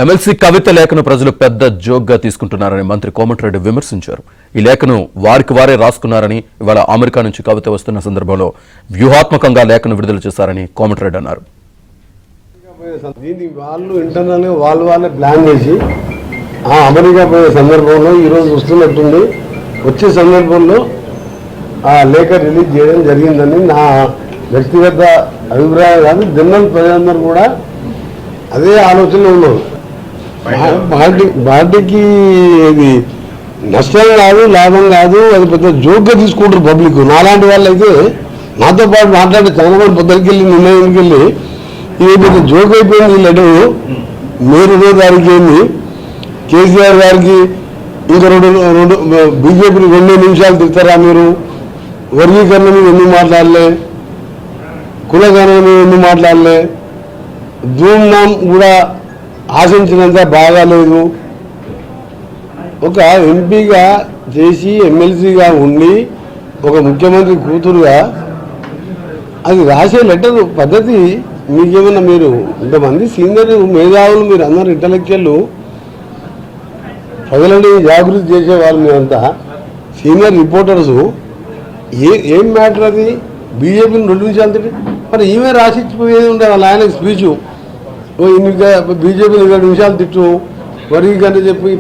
MLC కవిత లేఖను ప్రజలు పెద్ద జోక్గా తీసుకుంటున్నారని మంత్రి కోమటిరెడ్డి విమర్శించారు. ఈ లేఖను వారికి వారే రాసుకున్నారని, ఇవాళ అమెరికా నుంచి కవిత వస్తున్న సందర్భంలో వ్యూహాత్మకంగా లేఖను విడుదల చేశారని కోమటిరెడ్డి అన్నారు. వాళ్ళు ఇంటర్నల్గా వాళ్ళే ప్లాన్ చేసి అమెరికా పోయే సందర్భంలో ఈరోజు వస్తున్నట్టుంది. వచ్చే సందర్భంలో ఆ లేఖ రిలీజ్ చేయడం జరిగిందని నా వ్యక్తిగత అభిప్రాయం. కాదు, జనరల్ ప్రజలందరూ కూడా అదే ఆలోచనలో ఉన్నారు. పార్టీకి ఇది నష్టం కాదు, లాభం కాదు, అది పెద్ద జోక్గా తీసుకుంటారు పబ్లిక్. నాలాంటి వాళ్ళు అయితే నాతో పాటు మాట్లాడి చాలా మంది పొద్దుకి వెళ్ళి నిర్ణయానికి వెళ్ళి ఇది పెద్ద జోక్ అయిపోయింది. ఈ లెటర్ మే 2వ తారీఖు ఏంది, కేసీఆర్ గారికి ఇంకా రెండు బీజేపీని 2 నిమిషాలు తిడతారా మీరు, వర్గీకరణ మీద ఎందుకు మాట్లాడలే, కులగణన మీద ఎందుకు మాట్లాడలే, ధూమ్ధామ్ కూడా ఆశించినంత బాగాలేదు. ఒక ఎంపీగా చేసి ఎమ్మెల్సీగా ఉండి ఒక ముఖ్యమంత్రి కూతురుగా అది రాసే లెటర్ పద్ధతి మీకేమన్నా, మీరు ఇంతమంది సీనియర్ మేధావులు, మీరు అందరూ ఇంటలెక్చువల్ ప్రజలని జాగృతి చేసేవాళ్ళు, మీరంతా సీనియర్ రిపోర్టర్సు. ఏం మ్యాటర్ అది? బీజేపీని 2 నిమిషాలు తిట్టి మరి ఈమె రాసిచ్చిపోయేది ఉండే వాళ్ళ ఆయనకు స్పీచు, బీజేపీని 2 నిమిషాలు తిట్టు వర్గీకరణ చెప్పి